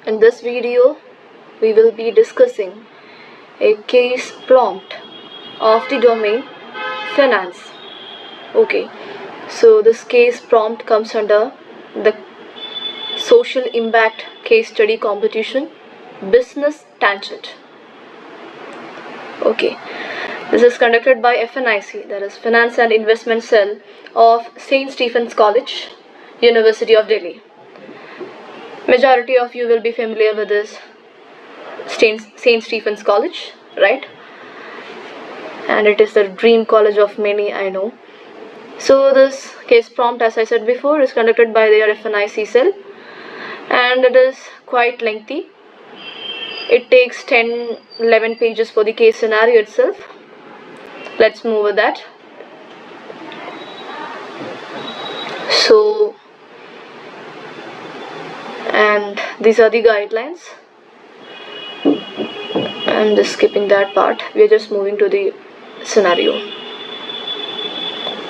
In this video, we will be discussing a case prompt of the domain finance. Okay, so this case prompt comes under the social impact case study competition business tangent. Okay, this is conducted by FNIC, that is Finance and Investment Cell of St. Stephen's College, University of Delhi. Majority of you will be familiar with this St. Stephen's College, right? And it is the dream college of many, I know. So this case prompt, as I said before, is conducted by their FNIC cell, and it is quite lengthy. It takes 10-11 pages for the case scenario itself. Let's move with that. So, and these are the guidelines. I'm just skipping that part. We are just moving to the scenario.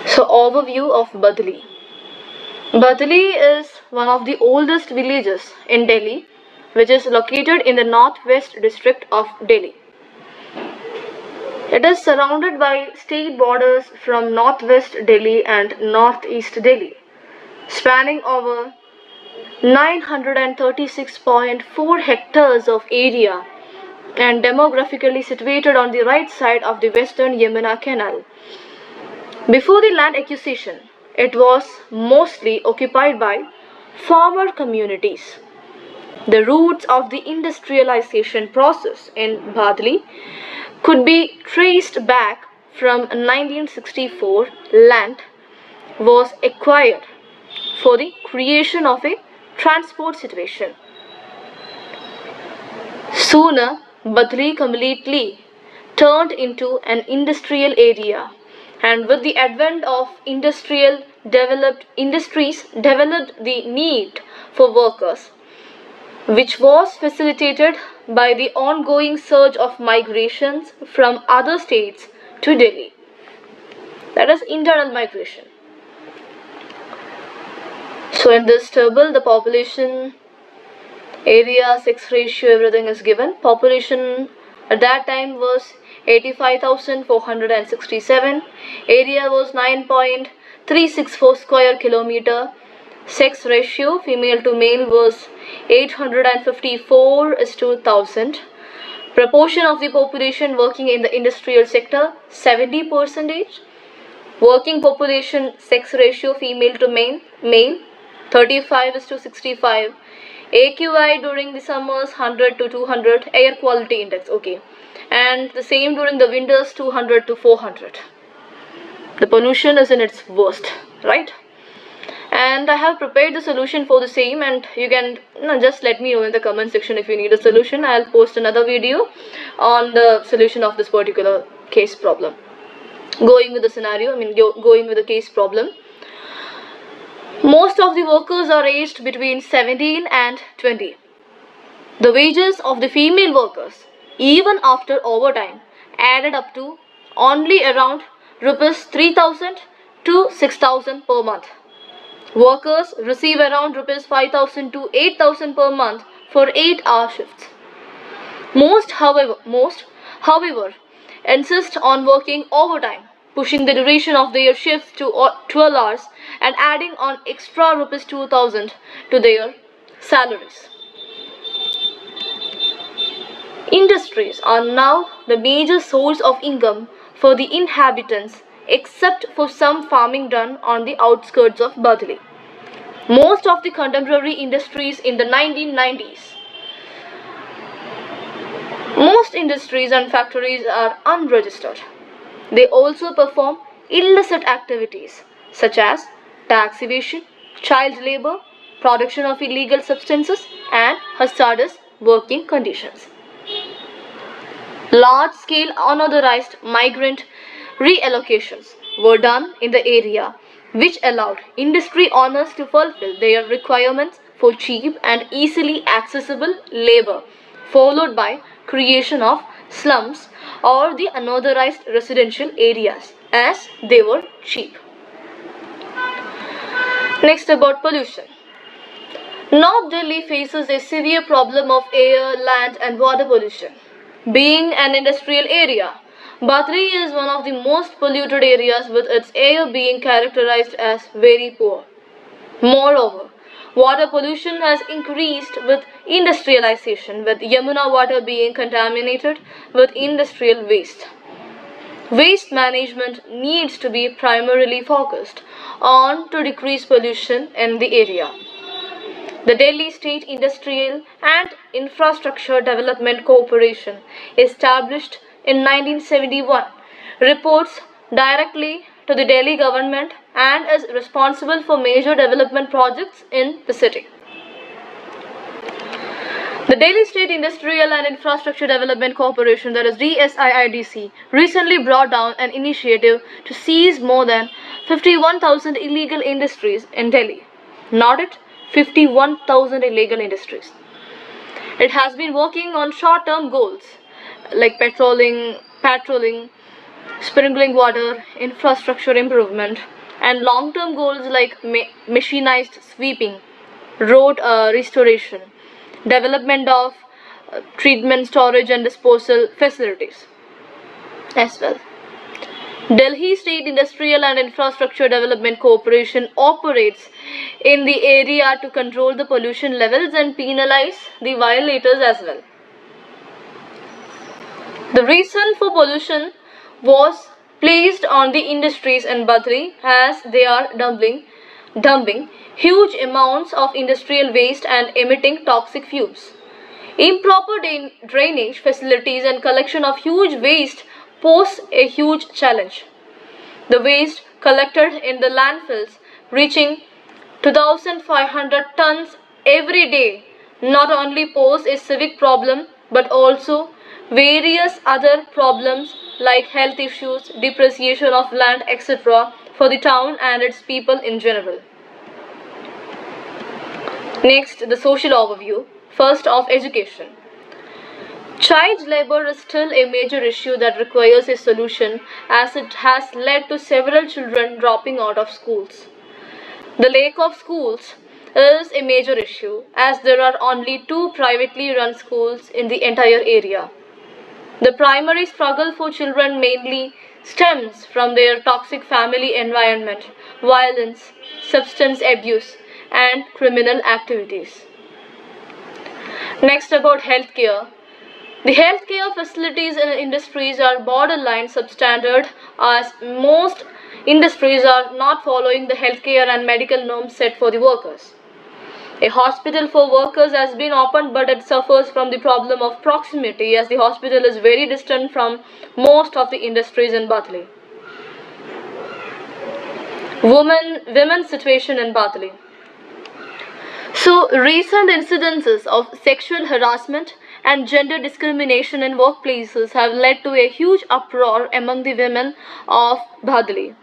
So, overview of Badli. Badli is one of the oldest villages in Delhi, which is located in the northwest district of Delhi. It is surrounded by state borders from northwest Delhi and northeast Delhi, spanning over 936.4 hectares of area and demographically situated on the right side of the western Yamuna Canal. Before the land acquisition, it was mostly occupied by farmer communities. The roots of the industrialization process in Badli could be traced back from 1964. Land was acquired for the creation of a transport situation. Sooner, Badli completely turned into an industrial area, and with the advent of industries developed the need for workers, which was facilitated by the ongoing surge of migrations from other states to Delhi. That is internal migration. So in this table, the population, area, sex ratio, everything is given. Population at that time was 85,467. Area was 9.364 square kilometer. Sex ratio, female to male, was 854:1,000. Proportion of the population working in the industrial sector, 70%. Working population sex ratio, female to male, 35:65. AQI during the summers 100 to 200. Air quality index, okay, and the same during the winters 200 to 400. The pollution is in its worst, right? And I have prepared the solution for the same, and you can just let me know in the comment section if you need a solution. I'll post another video on the solution of this particular case problem. Going with the scenario, going with the case problem. Most of the workers are aged between 17 and 20. The wages of the female workers, even after overtime, added up to only around rupees 3,000 to 6,000 per month. Workers receive around rupees 5,000 to 8,000 per month for 8-hour shifts. Most, however, insist on working overtime, pushing the duration of their shifts to 12 hours and adding on extra rupees 2,000 to their salaries. Industries are now the major source of income for the inhabitants, except for some farming done on the outskirts of Badli. Most of the contemporary industries in the 1990s. Most industries and factories are unregistered. They also perform illicit activities such as tax evasion, child labor, production of illegal substances, and hazardous working conditions. Large-scale unauthorized migrant reallocations were done in the area, which allowed industry owners to fulfill their requirements for cheap and easily accessible labor, followed by creation of slums or the unauthorized residential areas, as they were cheap. Next, about pollution. North Delhi faces a severe problem of air, land, and water pollution. Being an industrial area, Badri is one of the most polluted areas, with its air being characterized as very poor. Moreover, water pollution has increased with industrialization, with Yamuna water being contaminated with industrial waste. Waste management needs to be primarily focused on to decrease pollution in the area. The Delhi State Industrial and Infrastructure Development Corporation, established in 1971, reports directly to the Delhi government and is responsible for major development projects in the city. The Delhi State Industrial and Infrastructure Development Corporation, that is DSIIDC, recently brought down an initiative to seize more than 51,000 illegal industries in Delhi. Not it, 51,000 illegal industries. It has been working on short-term goals like patrolling, sprinkling water, infrastructure improvement, and long-term goals like machinized sweeping, road restoration, development of treatment, storage, and disposal facilities as well. Delhi State Industrial and Infrastructure Development Corporation operates in the area to control the pollution levels and penalize the violators as well. The reason for pollution was placed on the industries in Badri, as they are dumping huge amounts of industrial waste and emitting toxic fumes. Improper drainage facilities and collection of huge waste pose a huge challenge. The waste collected in the landfills, reaching 2,500 tons every day, not only pose a civic problem but also various other problems like health issues, depreciation of land, etc., for the town and its people in general. Next, the social overview. First, of education. Child labor is still a major issue that requires a solution, as it has led to several children dropping out of schools. The lack of schools is a major issue, as there are only 2 privately run schools in the entire area. The primary struggle for children mainly stems from their toxic family environment, violence, substance abuse, and criminal activities. Next, about healthcare. The healthcare facilities in industries are borderline substandard, as most industries are not following the healthcare and medical norms set for the workers. A hospital for workers has been opened, but it suffers from the problem of proximity, as the hospital is very distant from most of the industries in Badli. Women's situation in Badli. So, recent incidences of sexual harassment and gender discrimination in workplaces have led to a huge uproar among the women of Badli.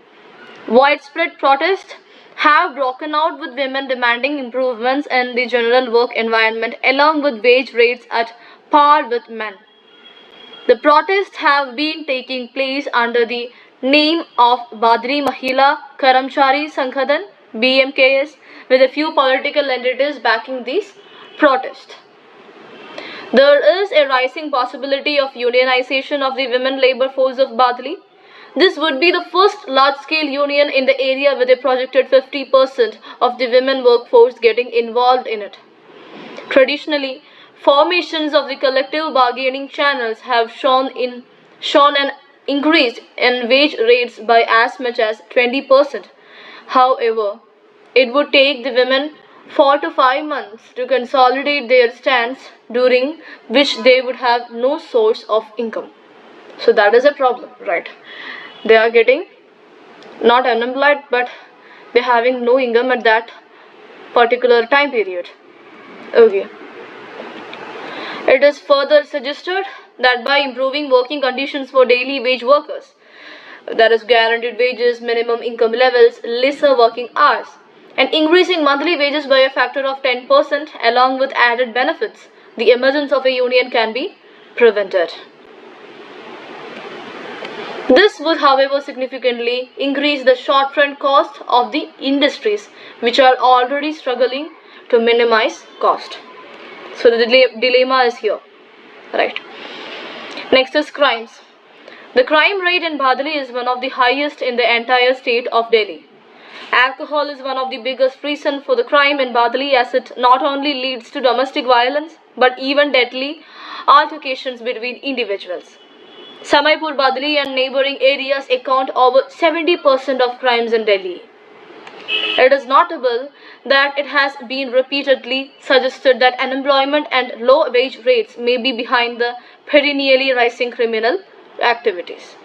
Widespread protests have broken out, with women demanding improvements in the general work environment along with wage rates at par with men. The protests have been taking place under the name of Badri Mahila Karamchari Sanghadan (BMKS), with a few political entities backing these protests. There is a rising possibility of unionization of the women labor force of Badli. This would be the first large-scale union in the area, with a projected 50% of the women workforce getting involved in it. Traditionally, formations of the collective bargaining channels have shown an increase in wage rates by as much as 20%. However, it would take the women 4 to 5 months to consolidate their stance, during which they would have no source of income. So that is a problem, right? They are getting not unemployed, but they're having no income at that particular time period. Okay. It is further suggested that by improving working conditions for daily wage workers, that is guaranteed wages, minimum income levels, lesser working hours, and increasing monthly wages by a factor of 10% along with added benefits, the emergence of a union can be prevented. This would, however, significantly increase the short-run cost of the industries, which are already struggling to minimize cost. So the dilemma is here, right? Next is crimes. The crime rate in Bhadali is one of the highest in the entire state of Delhi. Alcohol is one of the biggest reasons for the crime in Bhadali, as it not only leads to domestic violence but even deadly altercations between individuals. Samaipur, Bhadali and neighboring areas account over 70% of crimes in Delhi. It is notable that it has been repeatedly suggested that unemployment and low wage rates may be behind the perennially rising criminal activities.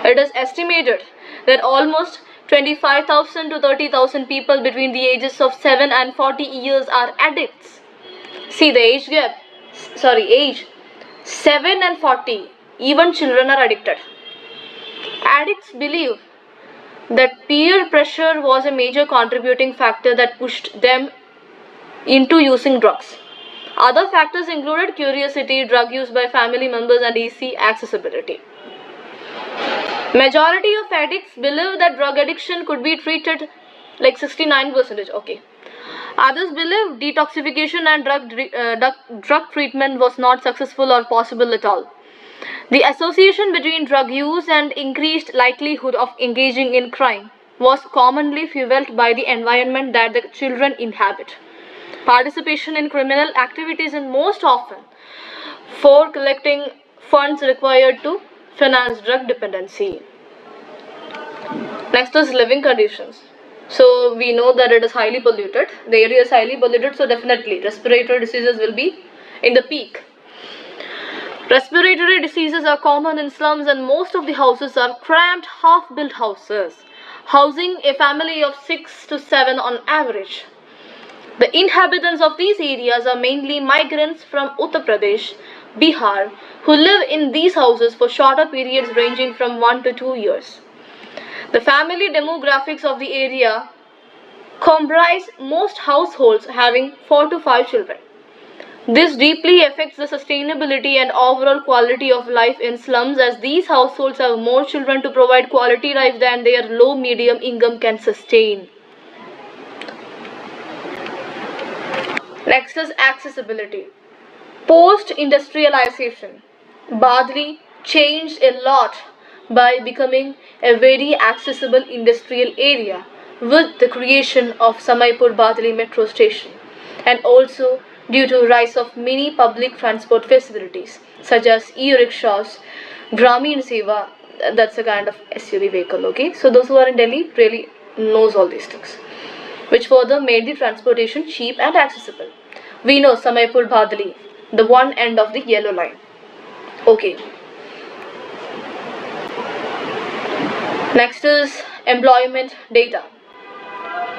It is estimated that almost 25,000 to 30,000 people between the ages of 7 and 40 years are addicts. See the age 7 and 40, even children are addicted. Addicts believe that peer pressure was a major contributing factor that pushed them into using drugs. Other factors included curiosity, drug use by family members, and easy accessibility. Majority of addicts believe that drug addiction could be treated, like 69%. Okay. Others believe detoxification and drug treatment was not successful or possible at all. The association between drug use and increased likelihood of engaging in crime was commonly fueled by the environment that the children inhabit. Participation in criminal activities is most often for collecting funds required to finance drug dependency. Next is living conditions. So we know that it is highly polluted. The area is highly polluted, so definitely respiratory diseases will be in the peak. Respiratory diseases are common in slums, and most of the houses are cramped, half-built houses, housing a family of 6 to 7 on average. The inhabitants of these areas are mainly migrants from Uttar Pradesh, Bihar, who live in these houses for shorter periods ranging from 1 to 2 years. The family demographics of the area comprise most households having 4 to 5 children. This deeply affects the sustainability and overall quality of life in slums, as these households have more children to provide quality life than their low medium income can sustain. Next is accessibility. Post-industrialization, Badli changed a lot by becoming a very accessible industrial area with the creation of Samaipur Badli metro station, and also due to rise of many public transport facilities such as e-rickshaws, Grameen Seva, that's a kind of SUV vehicle, okay? So those who are in Delhi really knows all these things, which further made the transportation cheap and accessible. We know Samaipur Badli, the one end of the yellow line. Okay. Next is employment data.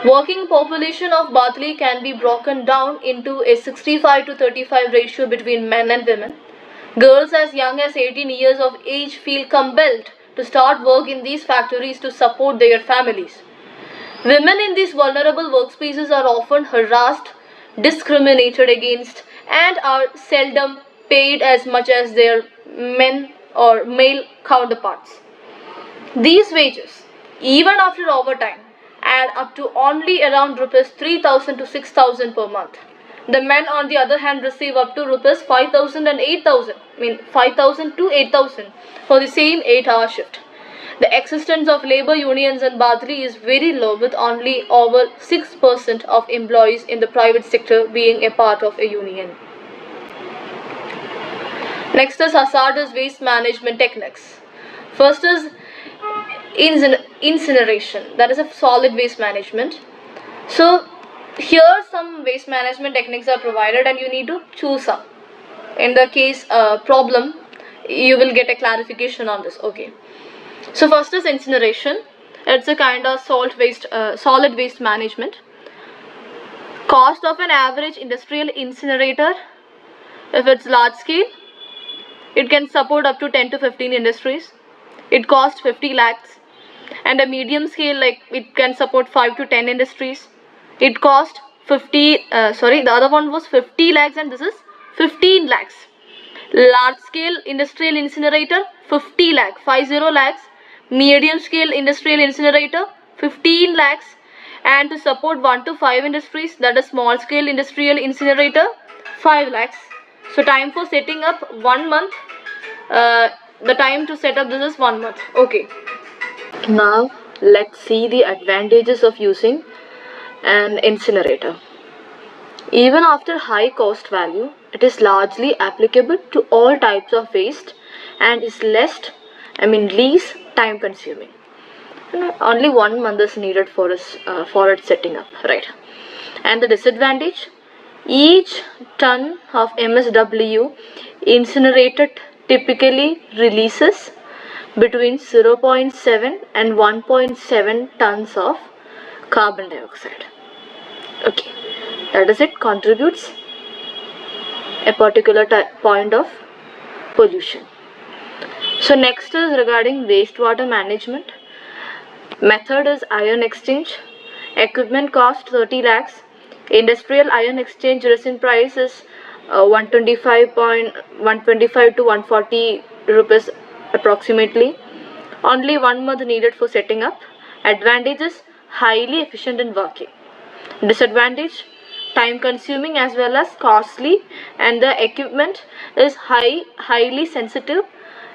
Working population of Badli can be broken down into a 65 to 35 ratio between men and women. Girls as young as 18 years of age feel compelled to start work in these factories to support their families. Women in these vulnerable workspaces are often harassed, discriminated against, and are seldom paid as much as their men or male counterparts. These wages, even after overtime, add up to only around rupees 3,000 to 6,000 per month. The men, on the other hand, receive up to rupees 5,000 and 8,000, 5,000 to 8,000 for the same 8-hour shift. The existence of labor unions in Badli is very low, with only over 6% of employees in the private sector being a part of a union. Next is hazardous waste management techniques. First is incineration, that is a solid waste management. So here some waste management techniques are provided and you need to choose some. In the case problem, you will get a clarification on this. Okay. So first is incineration. It's a kind of solid waste management. Cost of an average industrial incinerator, if it's large scale, it can support up to 10 to 15 industries. It costs 50 lakhs. And a medium scale, like it can support 5 to 10 industries. It cost the other one was 50 lakhs and this is 15 lakhs. Large scale industrial incinerator, 50 lakhs, 50 lakhs. Medium scale industrial incinerator, 15 lakhs. And to support 1 to 5 industries, that is small scale industrial incinerator, 5 lakhs. So time for setting up 1 month. The time to set up this is 1 month. Okay. Now let's see the advantages of using an incinerator. Even after high cost value, it is largely applicable to all types of waste and is least time consuming. Only 1 month is needed for its setting up, right? And the disadvantage: each ton of MSW incinerated typically releases between 0.7 and 1.7 tons of carbon dioxide. Okay, that is, it contributes a particular point of pollution. So next is regarding wastewater management. Method is ion exchange. Equipment cost 30 lakhs. Industrial ion exchange resin price is 125 to 140 rupees approximately. Only 1 month needed for setting up. Advantages: highly efficient in working. Disadvantage: time consuming as well as costly, and the equipment is highly sensitive,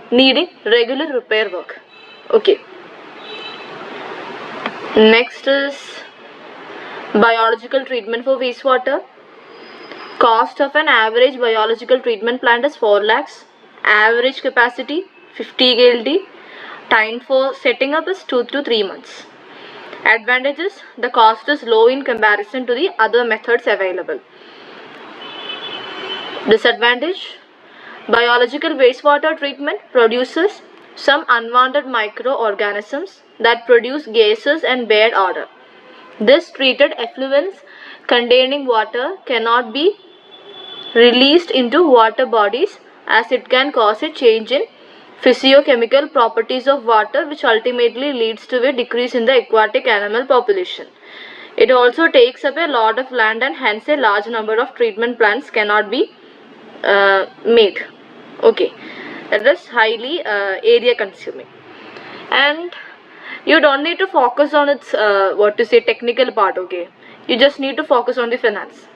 needing regular repair work. Okay. Next is biological treatment for wastewater. Cost of an average biological treatment plant is 4 lakhs. Average capacity 50 KLD. Time for setting up is 2 to 3 months. Advantages: the cost is low in comparison to the other methods available. Disadvantage: biological wastewater treatment produces some unwanted microorganisms that produce gases and bad odor. This treated effluents containing water cannot be released into water bodies, as it can cause a change in physiochemical properties of water, which ultimately leads to a decrease in the aquatic animal population. It also takes up a lot of land, and hence a large number of treatment plants cannot be made. Okay, that is highly area consuming, and you don't need to focus on its technical part. Okay, you just need to focus on the finance.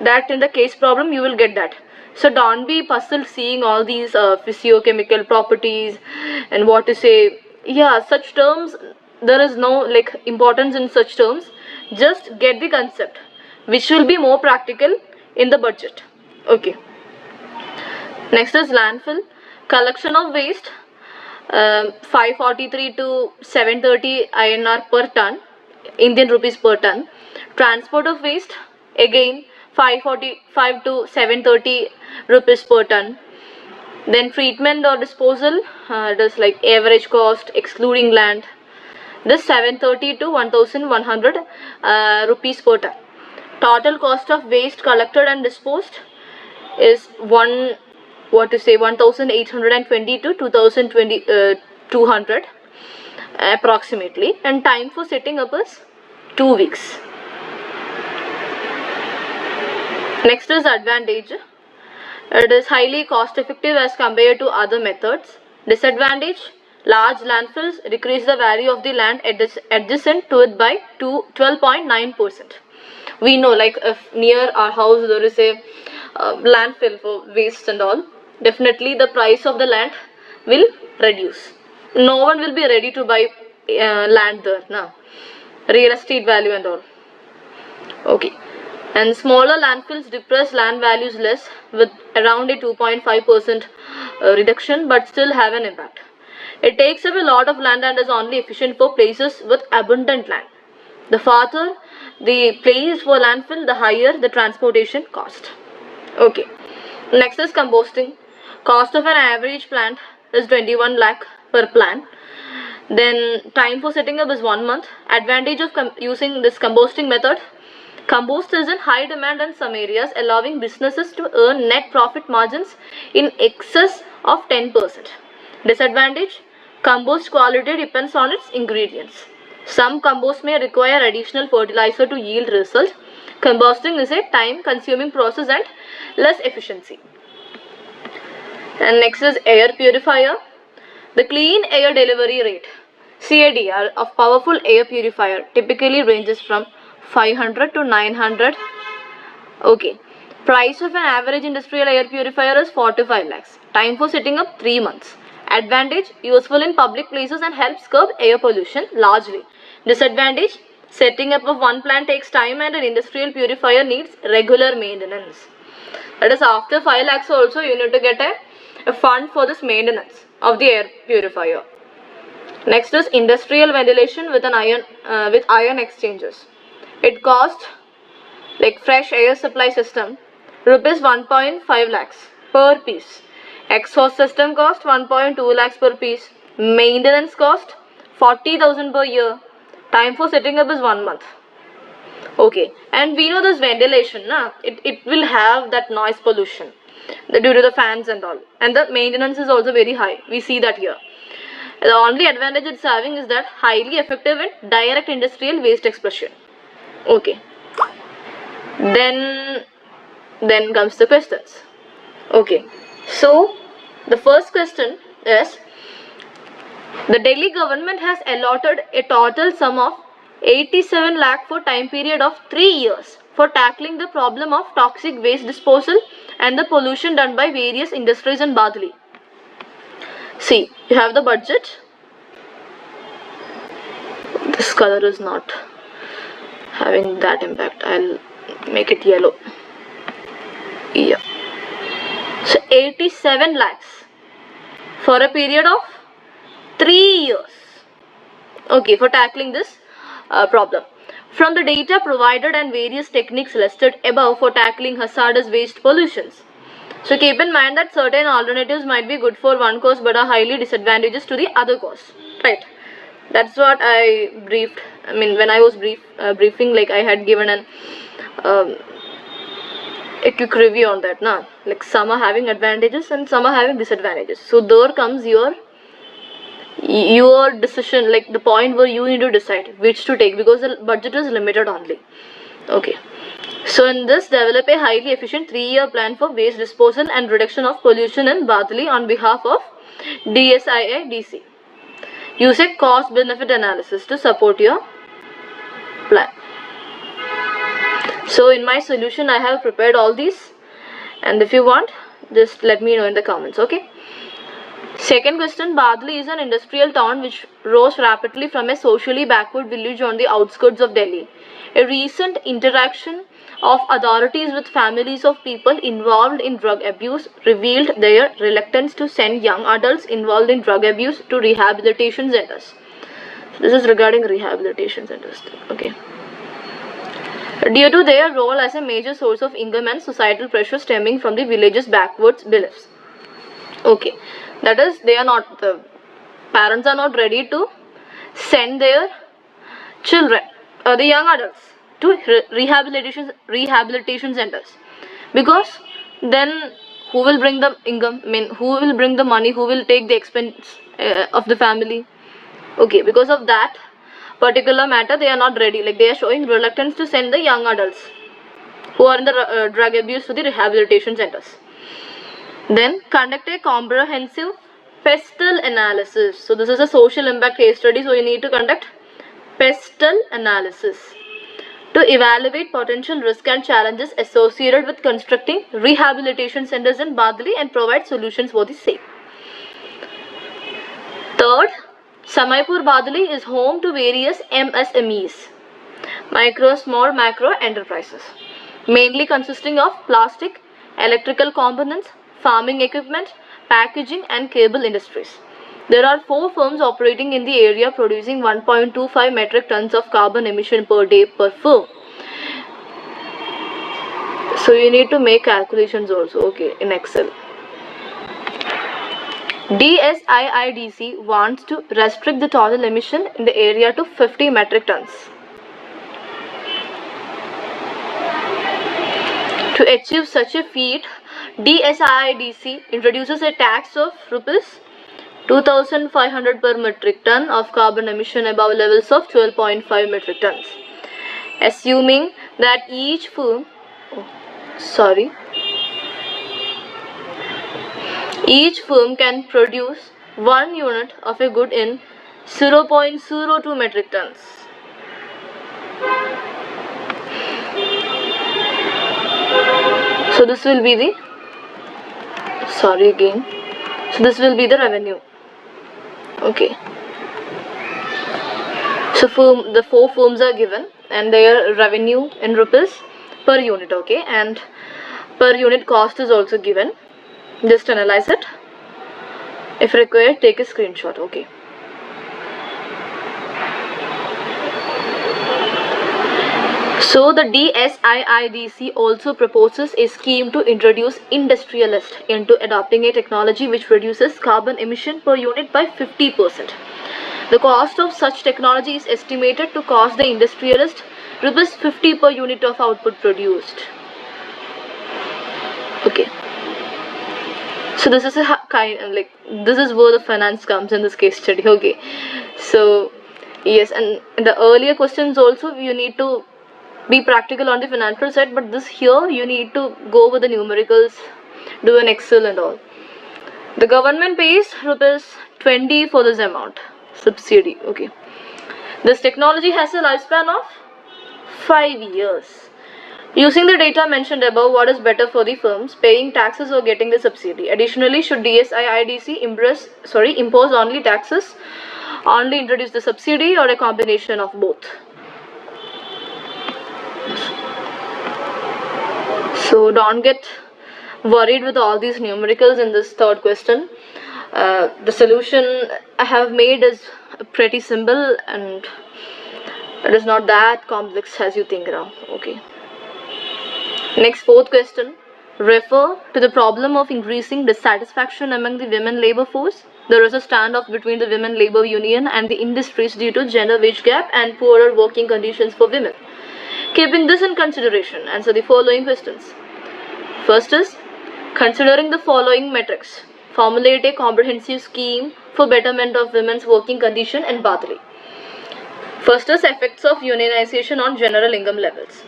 That in the case problem you will get that. So don't be puzzled seeing all these physiochemical properties and such terms. There is no importance in such terms. Just get the concept, which will be more practical in the budget. Okay. Next is landfill. Collection of waste, 543 to 730 INR per ton, Indian rupees per ton. Transport of waste, again 545 to 730 rupees per ton. Then treatment or disposal, it is average cost excluding land. This 730 to 1100 rupees per ton. Total cost of waste collected and disposed is 1820 to 2200 approximately, and time for setting up is 2 weeks. Next is advantage. It is highly cost effective as compared to other methods. Disadvantage: large landfills decrease the value of the land adjacent to it by 12.9%. We know, if near our house there is a landfill for waste and all, definitely the price of the land will reduce. No one will be ready to buy land there now. Real estate value and all. Okay. And smaller landfills depress land values less, with around a 2.5% reduction, but still have an impact. It takes up a lot of land and is only efficient for places with abundant land. The farther the place for landfill, the higher the transportation cost. Okay. Next is composting. Cost of an average plant is 21 lakh per plant. Then time for setting up is 1 month. Advantage of using this composting method: compost is in high demand in some areas, allowing businesses to earn net profit margins in excess of 10%. Disadvantage: compost quality depends on its ingredients. Some compost may require additional fertilizer to yield results. Composting is a time-consuming process and less efficiency. And next is air purifier. The clean air delivery rate, CADR, of powerful air purifier typically ranges from 500 to 900. Okay. Price of an average industrial air purifier is 45 lakhs. Time for setting up 3 months. Advantage, useful in public places and helps curb air pollution largely. Disadvantage, setting up of one plant takes time and an industrial purifier needs regular maintenance. That is, after 5 lakhs also you need to get a fund for this maintenance of the air purifier. Next is industrial ventilation with ion exchanges. It costs, like fresh air supply system, rupees 1.5 lakhs per piece. Exhaust system cost 1.2 lakhs per piece. Maintenance cost 40,000 per year. Time for setting up is 1 month. Okay, and we know this ventilation, it will have that noise pollution due to the fans and all, and the maintenance is also very high. We see that here. The only advantage it's having is that highly effective in direct industrial waste expression. Okay. Then comes the questions. Okay. So the first question is, the Delhi government has allotted a total sum of 87 lakh for time period of 3 years for tackling the problem of toxic waste disposal and the pollution done by various industries in Badli. See, you have the budget. This color is not having that impact. I'll make it yellow. Yeah. So 87 lakhs for a period of 3 years. Okay, for tackling this problem. From the data provided and various techniques listed above for tackling hazardous waste pollutions. So keep in mind that certain alternatives might be good for one cause but are highly disadvantageous to the other cause. Right. That's what I briefed. I mean, when I was briefing, like I had given an a quick review on that. Like some are having advantages and some are having disadvantages. So there comes your decision, like the point where you need to decide which to take, because the budget is limited only. Okay. So in this, develop a highly efficient 3-year plan for waste disposal and reduction of pollution in Badli on behalf of DSIIDC. Use a cost benefit analysis to support your plan. So in my solution, I have prepared all these, and if you want, just let me know in the comments. Okay. Second question, Badli is an industrial town which rose rapidly from a socially backward village on the outskirts of Delhi. A recent interaction of authorities with families of people involved in drug abuse revealed their reluctance to send young adults involved in drug abuse to rehabilitation centers. This is regarding rehabilitation centers. Okay. Due to their role as a major source of income and societal pressure stemming from the village's backwards beliefs. Okay. That is, the parents are not ready to send their children, the young adults, to rehabilitation centers, because then who will bring the income? I mean, who will bring the money? Who will take the expense of the family? Okay, because of that particular matter, they are not ready. Like they are showing reluctance to send the young adults who are in the drug abuse to the rehabilitation centers. Then conduct a comprehensive pestle analysis. So this is a social impact case study. So you need to conduct pestle analysis to evaluate potential risk and challenges associated with constructing rehabilitation centers in Badli and provide solutions for the same. Third, Samaipur Badli is home to various MSMEs, micro, small, macro enterprises, mainly consisting of plastic, electrical components, farming equipment, packaging and cable industries. There are 4 firms operating in the area producing 1.25 metric tons of carbon emission per day per firm. So you need to make calculations also, okay, in Excel. DSIIDC wants to restrict the total emission in the area to 50 metric tons. To achieve such a feat, DSIIDC introduces a tax of rupees 2,500 per metric ton of carbon emission above levels of 12.5 metric tons, assuming that each firm can produce 1 unit of a good in 0.02 metric tons. So this will be the, sorry again, so this will be the revenue. Okay, so the 4 firms are given and their revenue in rupees per unit. Okay, and per unit cost is also given. Just analyze it. If required, take a screenshot. Okay. So the DSIIDC also proposes a scheme to introduce industrialists into adopting a technology which reduces carbon emission per unit by 50%. The cost of such technology is estimated to cost the industrialist rupees 50 per unit of output produced. Okay. So this is a kind, like, this is where the finance comes in this case study. Okay. So yes, and in the earlier questions also you need to be practical on the financial side, but this here you need to go with the numericals, do an Excel and all. The government pays rupees 20 for this amount subsidy. Okay, this technology has a lifespan of 5 years. Using the data mentioned above, what is better for the firms, paying taxes or getting the subsidy? Additionally, should DSIIDC impose only taxes, only introduce the subsidy, or a combination of both? So don't get worried with all these numericals in this third question. The solution I have made is pretty simple and it is not that complex as you think now. Okay. Next, fourth question. Refer to the problem of increasing dissatisfaction among the women labor force. There is a standoff between the women labor union and the industries due to gender wage gap and poorer working conditions for women. Keeping this in consideration, answer the following questions. First is, considering the following metrics, formulate a comprehensive scheme for betterment of women's working condition in Badli. First is, effects of unionization on general income levels.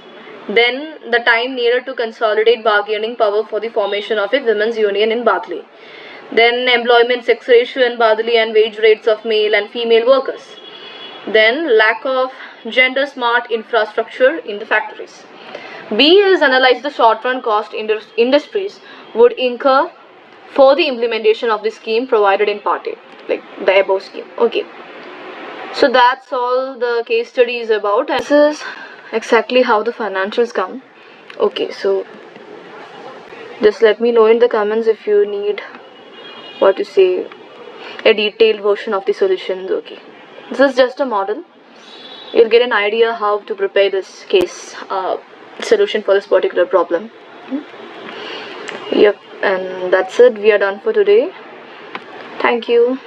Then, the time needed to consolidate bargaining power for the formation of a women's union in Badli. Then, employment sex ratio in Badli and wage rates of male and female workers. Then, lack of gender smart infrastructure in the factories. B is, analyze the short-run cost industries would incur for the implementation of the scheme provided in Part A, like the above scheme. Okay. So that's all the case study is about, and this is exactly how the financials come. Okay, so just let me know in the comments if you need, what to say, a detailed version of the solutions. Okay, this is just a model. You'll get an idea how to prepare this case solution for this particular problem. Yep, and that's it. We are done for today. Thank you.